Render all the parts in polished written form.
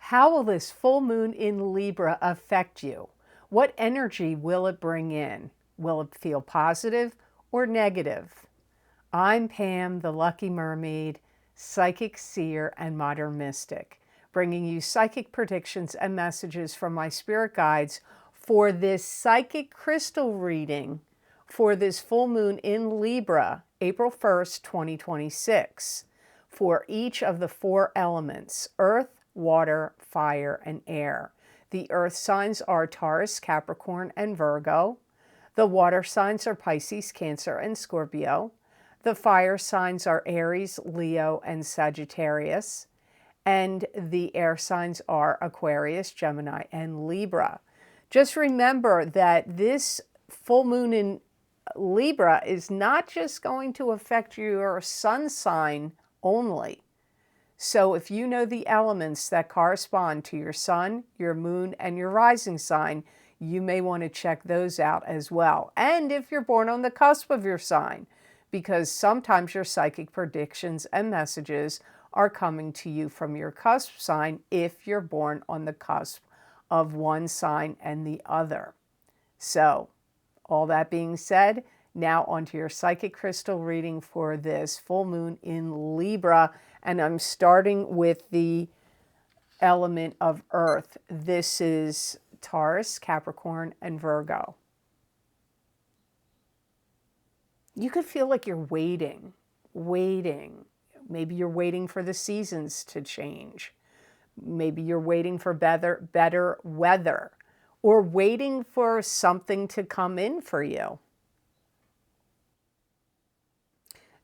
How will this full moon in Libra affect you? What energy will it bring in? Will it feel positive or negative? I'm Pam, the Lucky Mermaid, psychic seer and modern mystic, bringing you psychic predictions and messages from my spirit guides for this psychic crystal reading for this full moon in Libra, April 1st, 2026, for each of the four elements: earth, water, fire, and air. The earth signs are Taurus, Capricorn, and Virgo. The water signs are Pisces, Cancer, and Scorpio. The fire signs are Aries, Leo, and Sagittarius. And the air signs are Aquarius, Gemini, and Libra. Just remember that this full moon in Libra is not just going to affect your sun sign only. So if you know the elements that correspond to your sun, your moon, and your rising sign, you may want to check those out as well. And if you're born on the cusp of your sign, because sometimes your psychic predictions and messages are coming to you from your cusp sign if you're born on the cusp of one sign and the other. So, all that being said, now onto your psychic crystal reading for this full moon in Libra. And I'm starting with the element of earth. This is Taurus, Capricorn, and Virgo. You could feel like you're waiting. Maybe you're waiting for the seasons to change. Maybe you're waiting for better weather, or waiting for something to come in for you.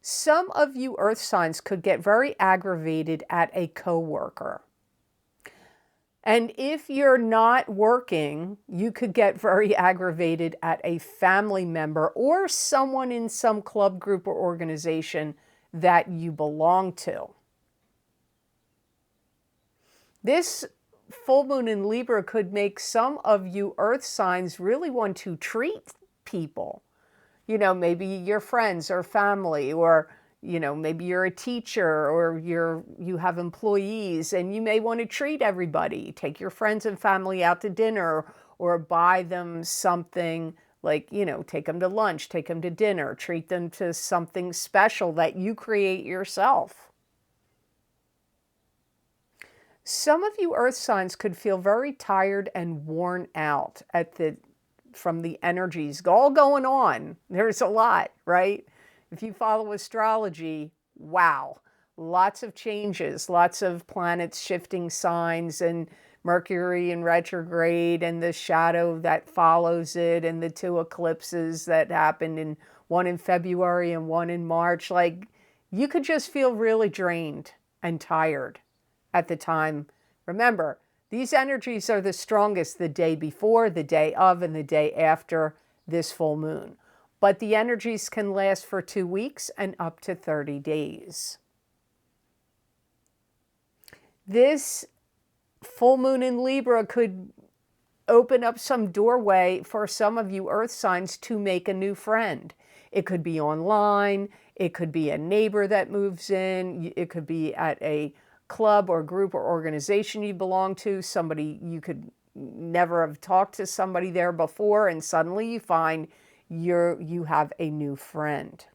Some of you earth signs could get very aggravated at a coworker. And if you're not working, you could get very aggravated at a family member or someone in some club, group, or organization that you belong to. This full moon in Libra could make some of you earth signs really want to treat people. You know, maybe your friends or family, or, you know, maybe you're a teacher or you have employees and you may want to treat everybody. Take your friends and family out to dinner or buy them something like, you know, take them to lunch, take them to dinner, treat them to something special that you create yourself. Some of you earth signs could feel very tired and worn out from the energies all going on. There's a lot, right? If you follow astrology, wow, lots of changes, lots of planets shifting signs, and Mercury in retrograde, and the shadow that follows it, and the two eclipses that happened, one in February and one in March. Like, you could just feel really drained and tired at the time. Remember, these energies are the strongest the day before, the day of, and the day after this full moon. But the energies can last for 2 weeks and up to 30 days. This full moon in Libra could open up some doorway for some of you earth signs to make a new friend. It could be online, it could be a neighbor that moves in, it could be at a club or group or organization you belong to, somebody you could never have talked to somebody there before, and suddenly you find you have a new friend.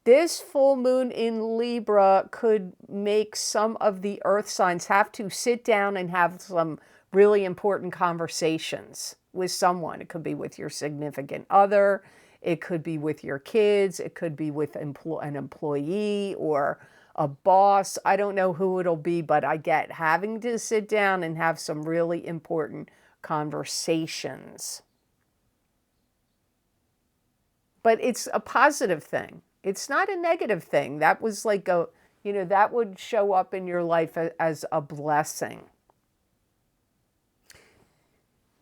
This full moon in Libra could make some of the earth signs have to sit down and have some really important conversations with someone. It could be with your significant other, it could be with your kids, it could be with an employee or a boss. I don't know who it'll be, but I get having to sit down and have some really important conversations. But it's a positive thing. It's not a negative thing. That was like that would show up in your life as a blessing.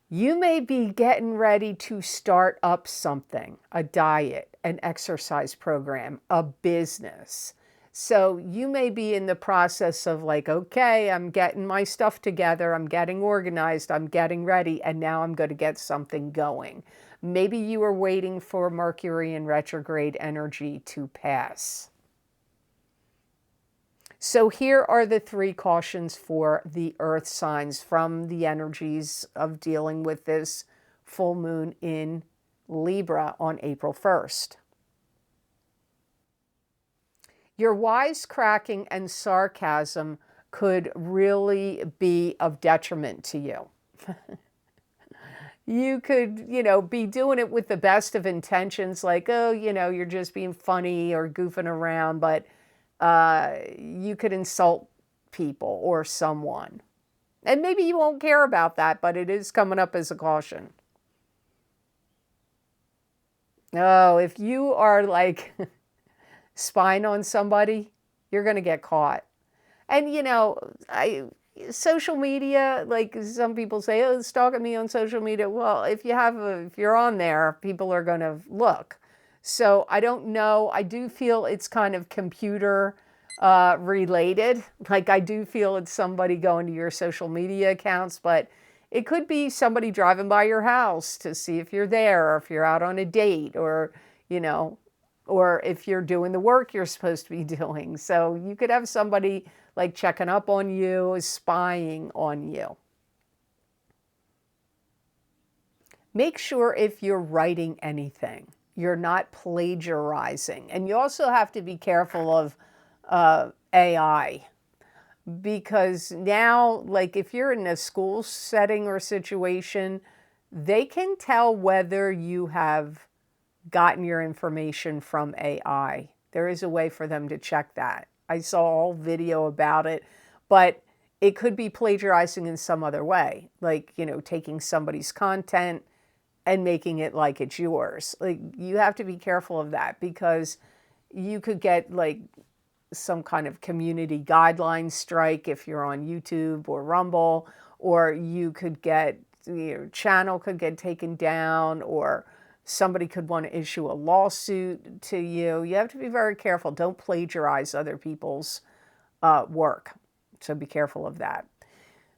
You may be getting ready to start up something, a diet, an exercise program, a business. So you may be in the process of like, okay, I'm getting my stuff together, I'm getting organized, I'm getting ready, and now I'm going to get something going. Maybe you are waiting for Mercury in retrograde energy to pass. So here are the 3 cautions for the earth signs from the energies of dealing with this full moon in Libra on April 1st. Your wisecracking and sarcasm could really be of detriment to you. You could, be doing it with the best of intentions, like, oh, you're just being funny or goofing around, but you could insult people or someone. And maybe you won't care about that, but it is coming up as a caution. Oh, if you are like spying on somebody, you're going to get caught. And, social media, like some people say, oh, stalking me on social media. Well, if you're on there, people are going to look. So I don't know. I do feel it's kind of computer related. Like I do feel it's somebody going to your social media accounts, but it could be somebody driving by your house to see if you're there, or if you're out on a date, or, or if you're doing the work you're supposed to be doing. So you could have somebody like checking up on you, spying on you. Make sure if you're writing anything, you're not plagiarizing. And you also have to be careful of AI. Because now, like if you're in a school setting or situation, they can tell whether you have gotten your information from AI. There is a way for them to check that. I saw a whole video about it, but it could be plagiarizing in some other way, like, taking somebody's content and making it like it's yours. Like you have to be careful of that, because you could get like some kind of community guidelines strike if you're on YouTube or Rumble, or you could get, your channel could get taken down, or somebody could want to issue a lawsuit to you. You have to be very careful. Don't plagiarize other people's work. So be careful of that.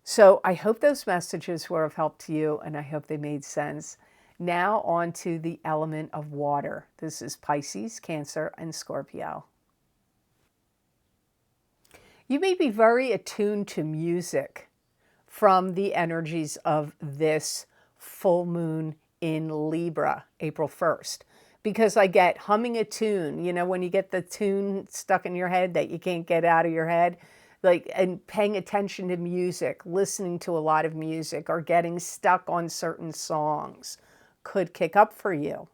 So I hope those messages were of help to you, and I hope they made sense. Now on to the element of water. This is Pisces, Cancer, and Scorpio. You may be very attuned to music from the energies of this full moon in Libra, April 1st, because I get humming a tune, when you get the tune stuck in your head that you can't get out of your head, like, and paying attention to music, listening to a lot of music, or getting stuck on certain songs could kick up for you.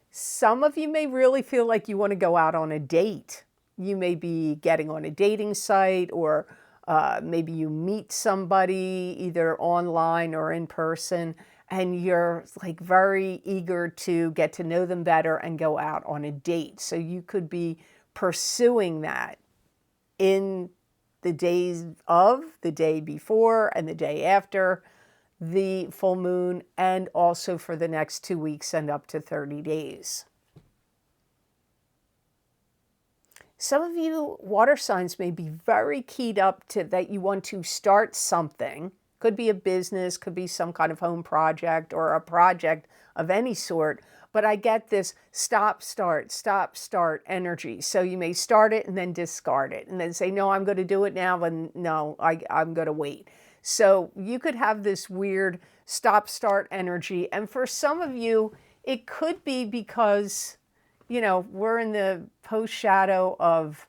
Some of you may really feel like you want to go out on a date. You may be getting on a dating site, or maybe you meet somebody either online or in person, and you're like very eager to get to know them better and go out on a date. So you could be pursuing that in the days of, the day before, and the day after the full moon, and also for the next 2 weeks and up to 30 days. Some of you water signs may be very keyed up to that you want to start something. Could be a business, could be some kind of home project, or a project of any sort. But I get this stop, start energy. So you may start it and then discard it, and then say, no, I'm going to do it now, and no, I'm going to wait. So you could have this weird stop, start energy. And for some of you, it could be because, we're in the post-shadow of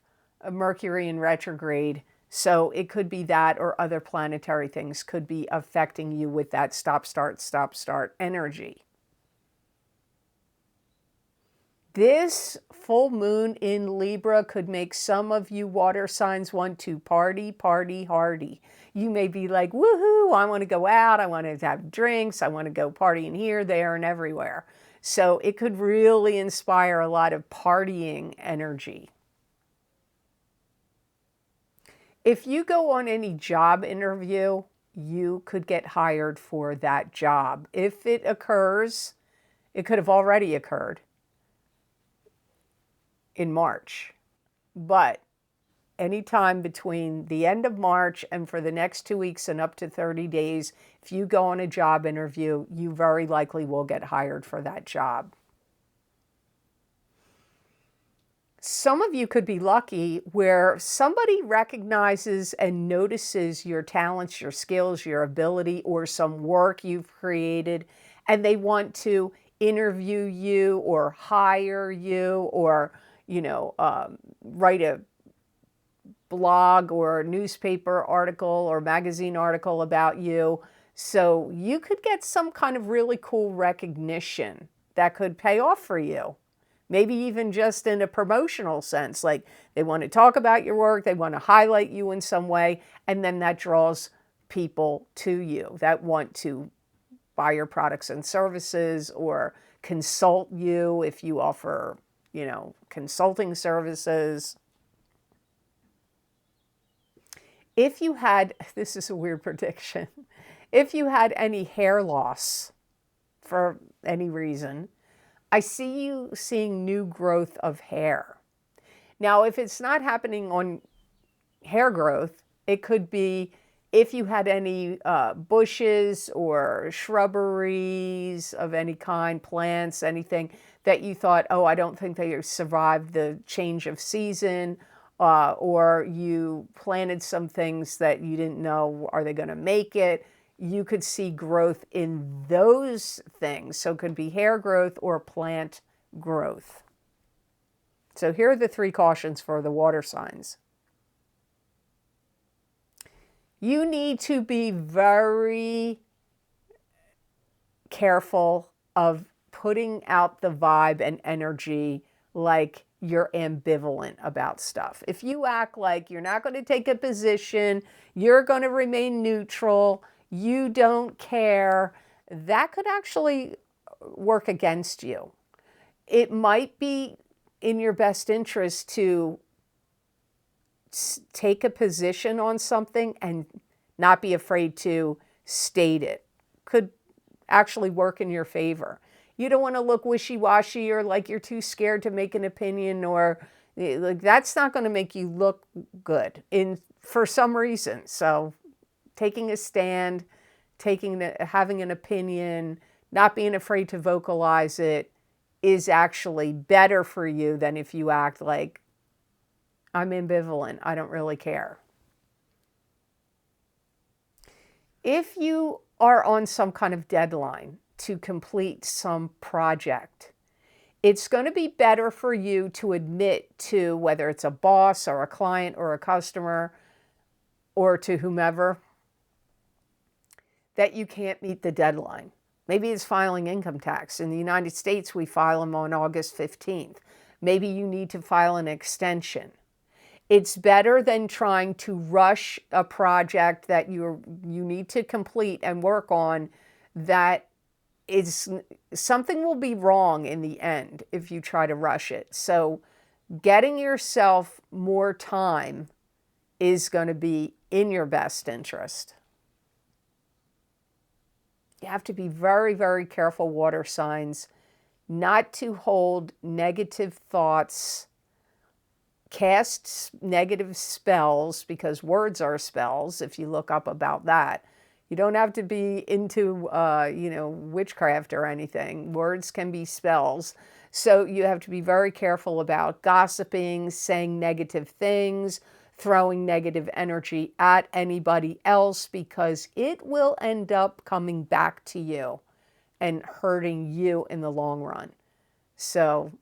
Mercury in retrograde. So it could be that, or other planetary things could be affecting you with that stop, start energy. This full moon in Libra could make some of you water signs want to party hardy. You may be like, woohoo, I want to go out, I want to have drinks, I want to go partying here, there, and everywhere. So it could really inspire a lot of partying energy. If you go on any job interview, you could get hired for that job. If it occurs, it could have already occurred in March. But anytime between the end of March and for the next 2 weeks and up to 30 days, if you go on a job interview, you very likely will get hired for that job. Some of you could be lucky where somebody recognizes and notices your talents, your skills, your ability, or some work you've created, and they want to interview you or hire you or, write a blog or newspaper article or magazine article about you. So you could get some kind of really cool recognition that could pay off for you. Maybe even just in a promotional sense, like they want to talk about your work, they want to highlight you in some way, and then that draws people to you that want to buy your products and services or consult you if you offer, consulting services. If you had, this is a weird prediction, if you had any hair loss for any reason, I see you seeing new growth of hair. Now, if it's not happening on hair growth, it could be if you had any bushes or shrubberies of any kind, plants, anything that you thought, oh, I don't think they survived the change of season, or you planted some things that you didn't know, are they going to make it? You could see growth in those things. So it could be hair growth or plant growth. So here are the 3 cautions for the water signs. You need to be very careful of putting out the vibe and energy like you're ambivalent about stuff. If you act like you're not going to take a position, you're going to remain neutral, you don't care, that could actually work against you. It might be in your best interest to take a position on something and not be afraid to state it. Could actually work in your favor. You don't want to look wishy-washy or like you're too scared to make an opinion, or like that's not going to make you look good for some reason. So taking a stand, having an opinion, not being afraid to vocalize it is actually better for you than if you act like, I'm ambivalent, I don't really care. If you are on some kind of deadline to complete some project, it's going to be better for you to admit to, whether it's a boss or a client or a customer or to whomever, that you can't meet the deadline. Maybe it's filing income tax. In the United States, we file them on August 15th. Maybe you need to file an extension. It's better than trying to rush a project that you need to complete and work on. That is, something will be wrong in the end if you try to rush it. So getting yourself more time is going to be in your best interest. You have to be very, very careful, water signs, not to hold negative thoughts, cast negative spells, because words are spells, if you look up about that. You don't have to be into, witchcraft or anything. Words can be spells. So you have to be very careful about gossiping, saying negative things, throwing negative energy at anybody else, because it will end up coming back to you and hurting you in the long run. So,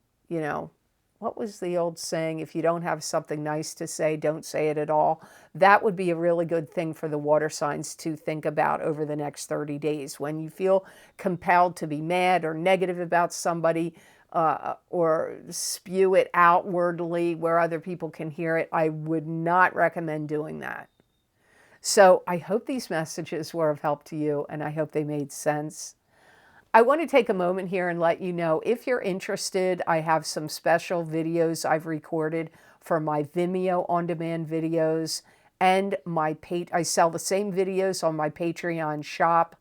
what was the old saying? If you don't have something nice to say, don't say it at all. That would be a really good thing for the water signs to think about over the next 30 days. When you feel compelled to be mad or negative about somebody, or spew it outwardly where other people can hear it, I would not recommend doing that. So I hope these messages were of help to you, and I hope they made sense. I want to take a moment here and let you know, if you're interested, I have some special videos I've recorded for my Vimeo on-demand videos, and I sell the same videos on my Patreon shop.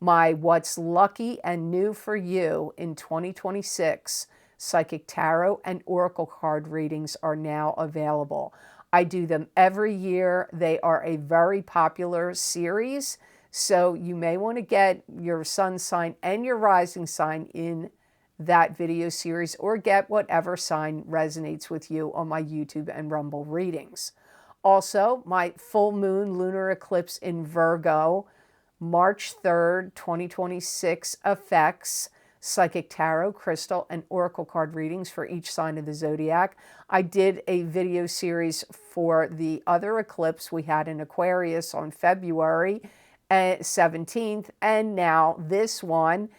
My What's Lucky and New for You in 2026 Psychic Tarot and Oracle card readings are now available. I do them every year. They are a very popular series, so you may want to get your sun sign and your rising sign in that video series or get whatever sign resonates with you on my YouTube and Rumble readings. Also, my full moon lunar eclipse in Virgo, March 3rd, 2026 effects, psychic tarot, crystal, and oracle card readings for each sign of the zodiac. I did a video series for the other eclipse we had in Aquarius on February 17th, and now this one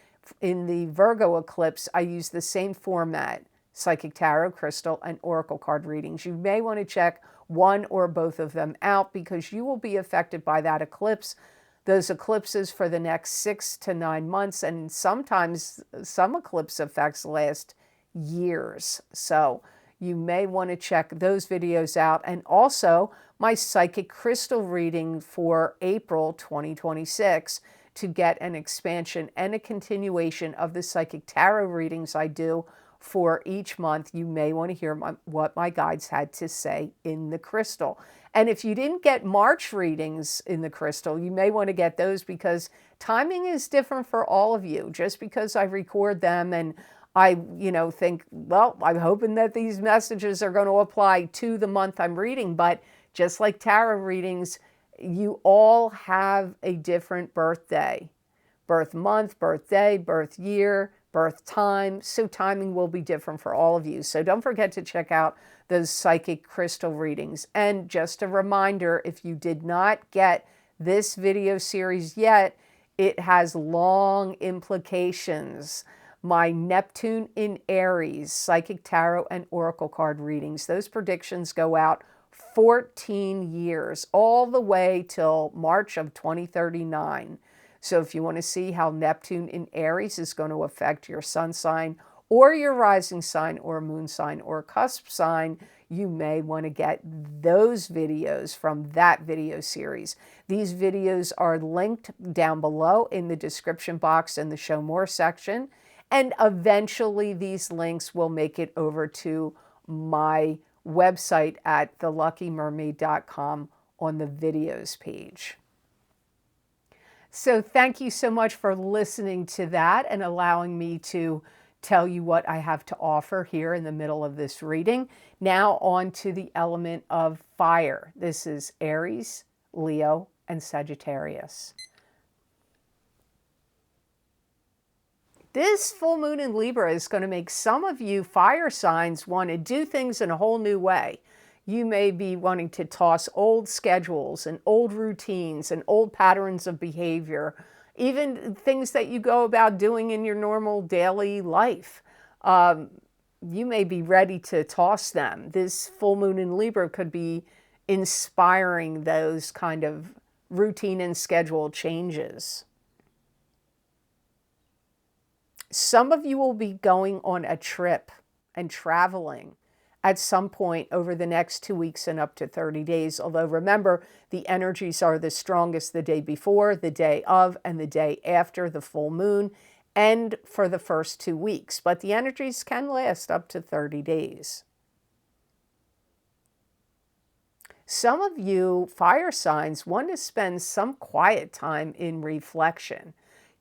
in the Virgo eclipse, I use the same format, psychic tarot, crystal, and oracle card readings. You may want to check one or both of them out because you will be affected by that eclipse, those eclipses for the next 6 to 9 months, and sometimes some eclipse effects last years. So you may want to check those videos out. And also my psychic crystal reading for April 2026 to get an expansion and a continuation of the psychic tarot readings I do for each month. You may want to hear what my guides had to say in the crystal. And if you didn't get March readings in the crystal, you may want to get those because timing is different for all of you. Just because I record them and I, think, well, I'm hoping that these messages are going to apply to the month I'm reading. But just like tarot readings, you all have a different birthday, birth month, birthday, birth year, birth time. So timing will be different for all of you. So don't forget to check out those psychic crystal readings. And just a reminder, if you did not get this video series yet, it has long implications. My Neptune in Aries, psychic tarot and oracle card readings, those predictions go out 14 years, all the way till March of 2039. So if you want to see how Neptune in Aries is going to affect your sun sign or your rising sign or moon sign or cusp sign, you may want to get those videos from that video series. These videos are linked down below in the description box in the Show More section. And eventually these links will make it over to my website at theluckymermaid.com on the videos page. So thank you so much for listening to that and allowing me to tell you what I have to offer here in the middle of this reading. Now on to the element of fire. This is Aries, Leo, and Sagittarius. This full moon in Libra is going to make some of you fire signs want to do things in a whole new way. You may be wanting to toss old schedules and old routines and old patterns of behavior, even things that you go about doing in your normal daily life. You may be ready to toss them. This full moon in Libra could be inspiring those kind of routine and schedule changes. Some of you will be going on a trip and traveling at some point over the next 2 weeks and up to 30 days. Although remember, the energies are the strongest the day before, the day of, and the day after the full moon, and for the first 2 weeks. But the energies can last up to 30 days. Some of you fire signs want to spend some quiet time in reflection.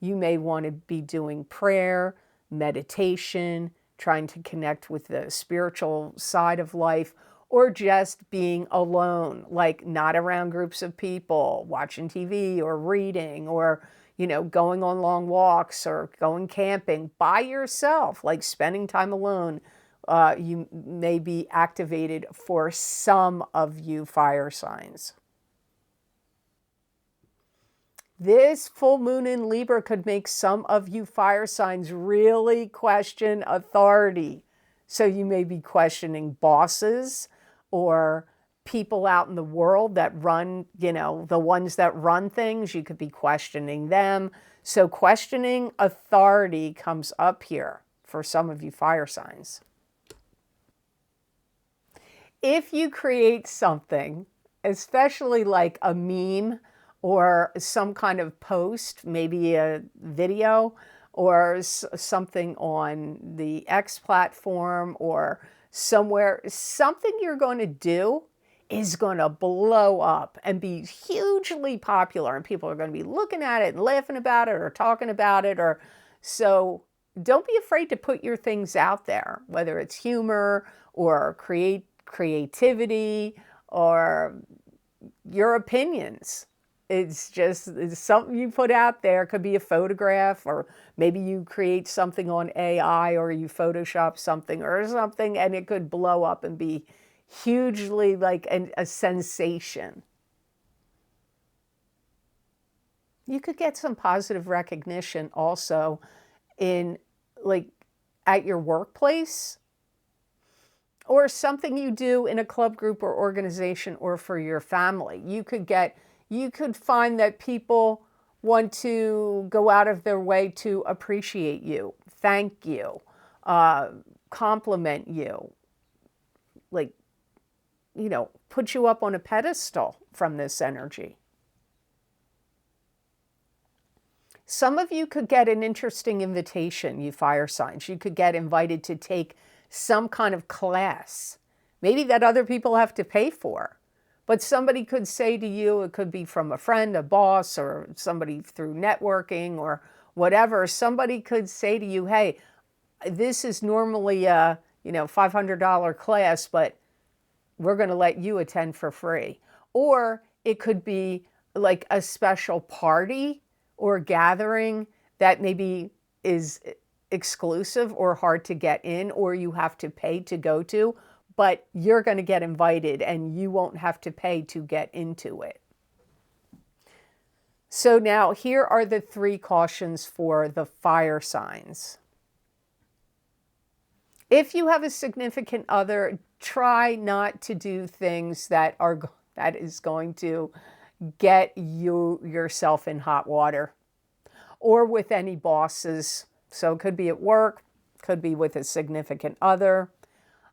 You may want to be doing prayer, meditation, trying to connect with the spiritual side of life, or just being alone, like not around groups of people, watching TV or reading, or, going on long walks or going camping by yourself, like spending time alone. You may be activated for some of you fire signs. This full moon in Libra could make some of you fire signs really question authority. So you may be questioning bosses or people out in the world that run, the ones that run things. You could be questioning them. So questioning authority comes up here for some of you fire signs. If you create something, especially like a meme, or some kind of post, maybe a video or something on the X platform or somewhere, something you're going to do is going to blow up and be hugely popular, and people are going to be looking at it and laughing about it or talking about it. Or so don't be afraid to put your things out there, whether it's humor or creativity or your opinions. It's something you put out there. It could be a photograph, or maybe you create something on AI, or you Photoshop something or something, and it could blow up and be hugely like a sensation. You could get some positive recognition also in, like, at your workplace, or something you do in a club, group, or organization, or for your family. You could find that people want to go out of their way to appreciate you, thank you, compliment you, like, put you up on a pedestal from this energy. Some of you could get an interesting invitation, you fire signs. You could get invited to take some kind of class, maybe that other people have to pay for. But somebody could say to you, it could be from a friend, a boss, or somebody through networking or whatever. Somebody could say to you, hey, this is normally a $500 class, but we're going to let you attend for free. Or it could be like a special party or gathering that maybe is exclusive or hard to get in, or you have to pay to go to, but you're going to get invited and you won't have to pay to get into it. So now here are the 3 cautions for the fire signs. If you have a significant other, try not to do things that is going to get yourself in hot water, or with any bosses. So it could be at work, could be with a significant other.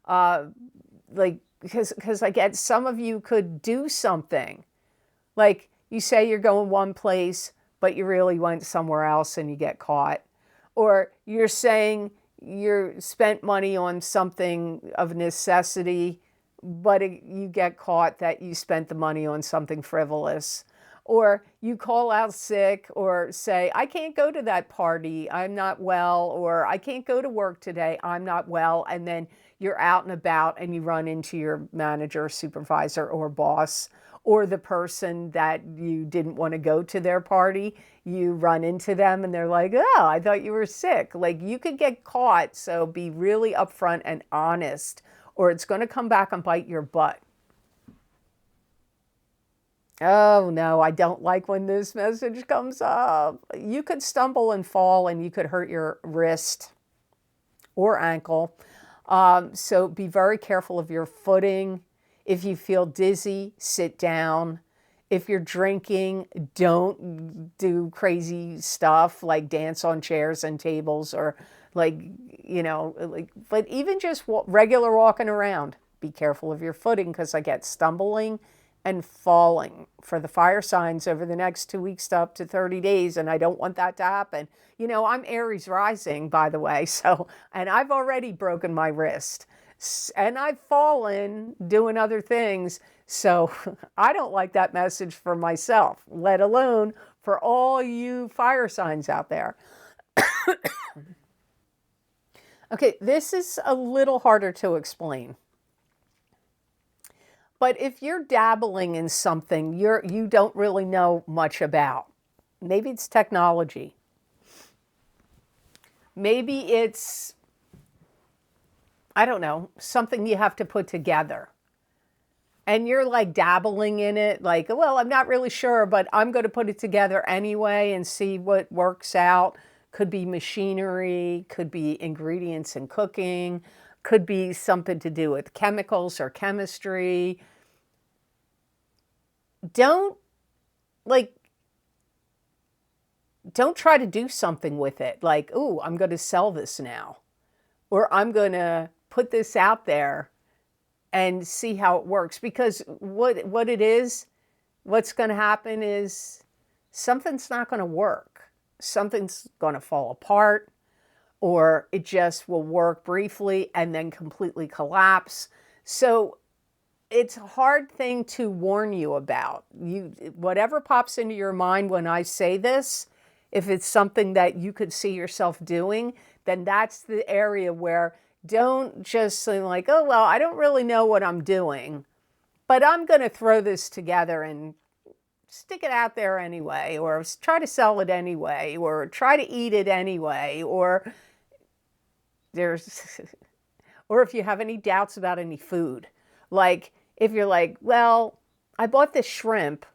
Because I get some of you could do something. Like you say you're going one place, but you really went somewhere else and you get caught. Or you're saying you spent money on something of necessity, but you get caught that you spent the money on something frivolous. Or you call out sick, or say, I can't go to that party, I'm not well, or I can't go to work today, I'm not well. And then you're out and about and you run into your manager, supervisor, or boss, or the person that you didn't want to go to their party. You run into them and they're like, oh, I thought you were sick. Like, you could get caught. So be really upfront and honest, or it's going to come back and bite your butt. Oh no, I don't like when this message comes up. You could stumble and fall and you could hurt your wrist or ankle. So be very careful of your footing. If you feel dizzy, sit down. If you're drinking, don't do crazy stuff like dance on chairs and tables, or but even just regular walking around. Be careful of your footing, because I get stumbling and falling for the fire signs over the next 2 weeks to up to 30 days. And I don't want that to happen. I'm Aries rising, by the way. And I've already broken my wrist and I've fallen doing other things. So I don't like that message for myself, let alone for all you fire signs out there. Okay, this is a little harder to explain. But if you're dabbling in something you don't really know much about, maybe it's technology, maybe it's, I don't know, something you have to put together, and you're like dabbling in it, like, well, I'm not really sure, but I'm going to put it together anyway and see what works out. Could be machinery, could be ingredients in cooking, could be something to do with chemicals or chemistry. Don't try to do something with it. Like, ooh, I'm going to sell this now, or I'm going to put this out there and see how it works. Because what's going to happen is something's not going to work. Something's going to fall apart, or it just will work briefly and then completely collapse. So it's a hard thing to warn you about. Whatever pops into your mind when I say this, if it's something that you could see yourself doing, then that's the area where don't just say like, oh, well, I don't really know what I'm doing, but I'm going to throw this together and stick it out there anyway, or try to sell it anyway, or try to eat it anyway, or there's, or if you have any doubts about any food, like if you're like, well, I bought this shrimp,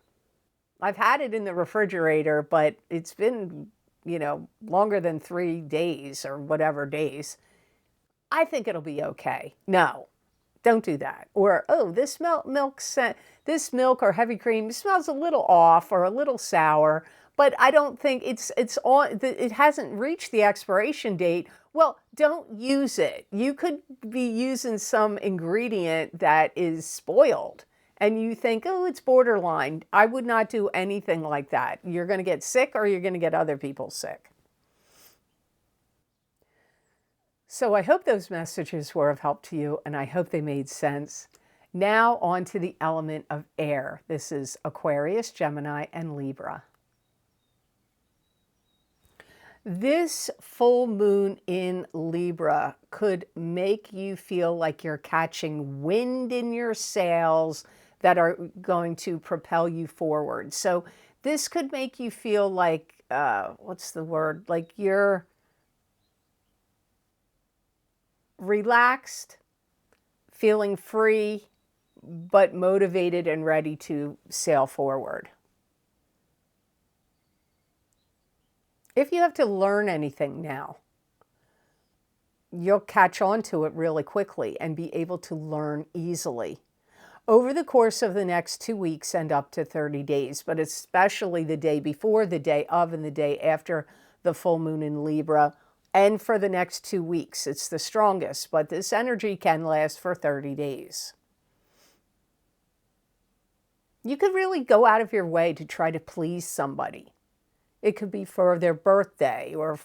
I've had it in the refrigerator, but it's been, longer than 3 days or whatever days. I think it'll be okay. No, don't do that. Or, oh, this milk or heavy cream smells a little off or a little sour, but I don't think it hasn't reached the expiration date. Well, don't use it. You could be using some ingredient that is spoiled and you think, oh, it's borderline. I would not do anything like that. You're going to get sick or you're going to get other people sick. So I hope those messages were of help to you, and I hope they made sense. Now on to the element of air. This is Aquarius, Gemini, and Libra. This full moon in Libra could make you feel like you're catching wind in your sails that are going to propel you forward. So this could make you feel like, like you're relaxed, feeling free, but motivated and ready to sail forward. If you have to learn anything now, you'll catch on to it really quickly and be able to learn easily over the course of the next 2 weeks and up to 30 days, but especially the day before, the day of, and the day after the full moon in Libra. And for the next 2 weeks, it's the strongest, but this energy can last for 30 days. You could really go out of your way to try to please somebody. It could be for their birthday or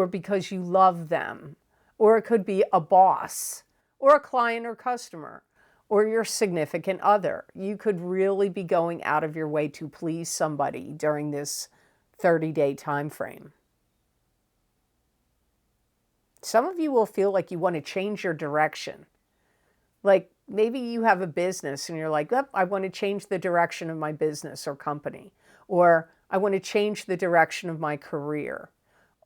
because you love them, or it could be a boss or a client or customer or your significant other. You could really be going out of your way to please somebody during this 30-day time frame. Some of you will feel like you want to change your direction. Like maybe you have a business and you're like, oh, I want to change the direction of my business or company. Or I want to change the direction of my career.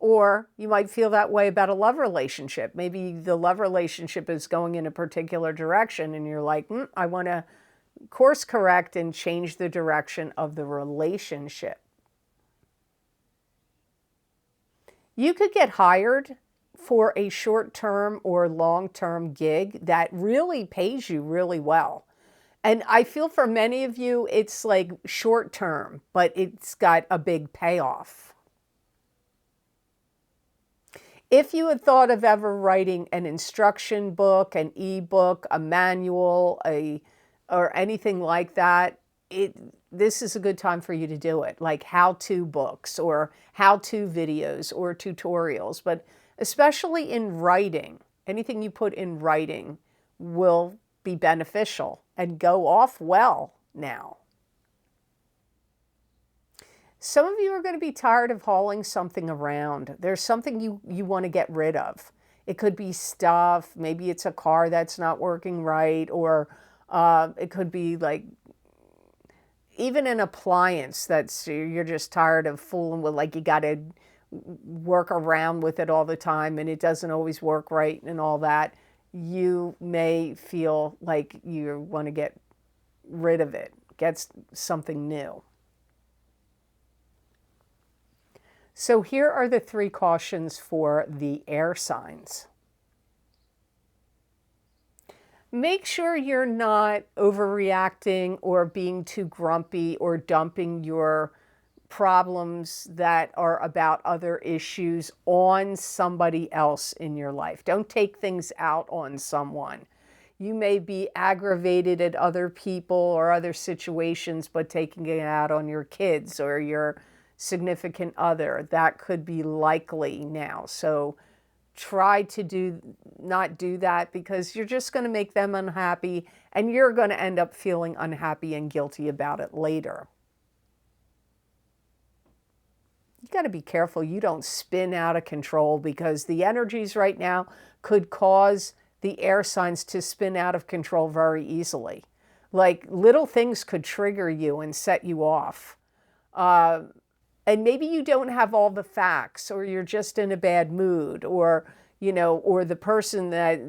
Or you might feel that way about a love relationship. Maybe the love relationship is going in a particular direction and you're like, I want to course correct and change the direction of the relationship. You could get hired for a short-term or long-term gig that really pays you really well. And I feel for many of you, it's like short-term, but it's got a big payoff. If you had thought of ever writing an instruction book, an ebook, a manual, or anything like that, this is a good time for you to do it, like how-to books or how-to videos or tutorials. But especially in writing, anything you put in writing will be beneficial and go off well now. Some of you are going to be tired of hauling something around. There's something you want to get rid of. It could be stuff, maybe it's a car that's not working right, or it could be like even an appliance you're just tired of fooling with, like you got to work around with it all the time and it doesn't always work right and all that. You may feel like you want to get rid of it, get something new. So here are the 3 cautions for the air signs. Make sure you're not overreacting or being too grumpy or dumping your problems that are about other issues on somebody else in your life. Don't take things out on someone. You may be aggravated at other people or other situations, but taking it out on your kids or your significant other, that could be likely now. So try to not do that, because you're just going to make them unhappy and you're going to end up feeling unhappy and guilty about it later. You got to be careful you don't spin out of control, because the energies right now could cause the air signs to spin out of control very easily. Like little things could trigger you and set you off. And maybe you don't have all the facts, or you're just in a bad mood, or, you know, or the person that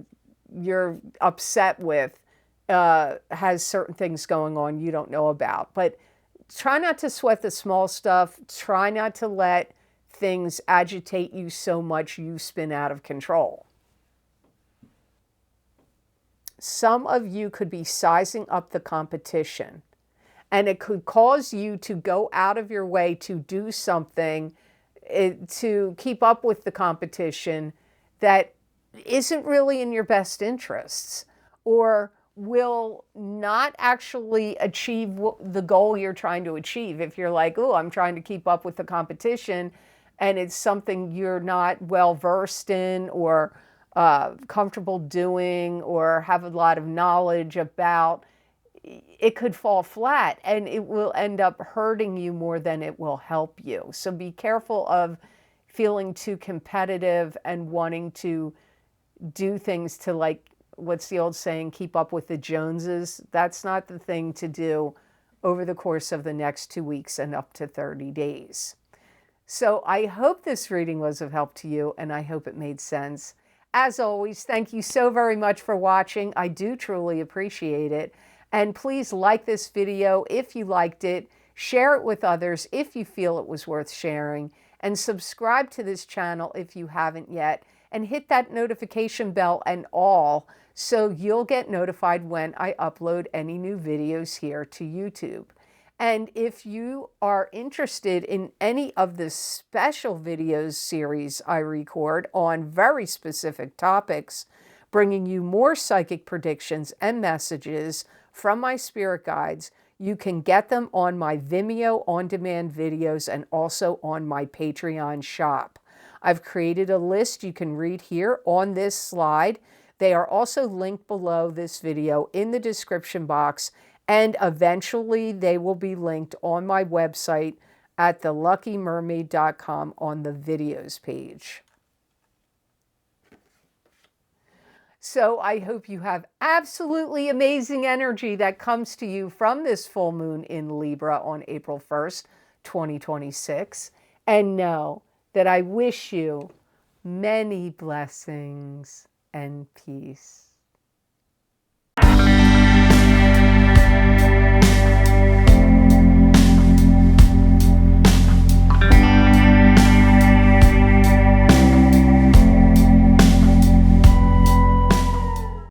you're upset with has certain things going on you don't know about. But try not to sweat the small stuff. Try not to let things agitate you so much you spin out of control. Some of you could be sizing up the competition, and it could cause you to go out of your way to do something to keep up with the competition that isn't really in your best interests, or will not actually achieve the goal you're trying to achieve. If you're like, oh, I'm trying to keep up with the competition, and it's something you're not well versed in, or comfortable doing, or have a lot of knowledge about, it could fall flat and it will end up hurting you more than it will help you. So be careful of feeling too competitive and wanting to do things to, like, what's the old saying, keep up with the Joneses. That's not the thing to do over the course of the next 2 weeks and up to 30 days. So I hope this reading was of help to you, and I hope it made sense. As always, thank you so very much for watching. I do truly appreciate it. And please like this video if you liked it, share it with others if you feel it was worth sharing, and subscribe to this channel if you haven't yet, and hit that notification bell and all, so you'll get notified when I upload any new videos here to YouTube. And if you are interested in any of the special videos series I record on very specific topics, bringing you more psychic predictions and messages from my spirit guides, you can get them on my Vimeo on-demand videos and also on my Patreon shop. I've created a list you can read here on this slide. They are also linked below this video in the description box, and eventually they will be linked on my website at theluckymermaid.com on the videos page. So I hope you have absolutely amazing energy that comes to you from this full moon in Libra on April 1st, 2026. And know that I wish you many blessings and peace.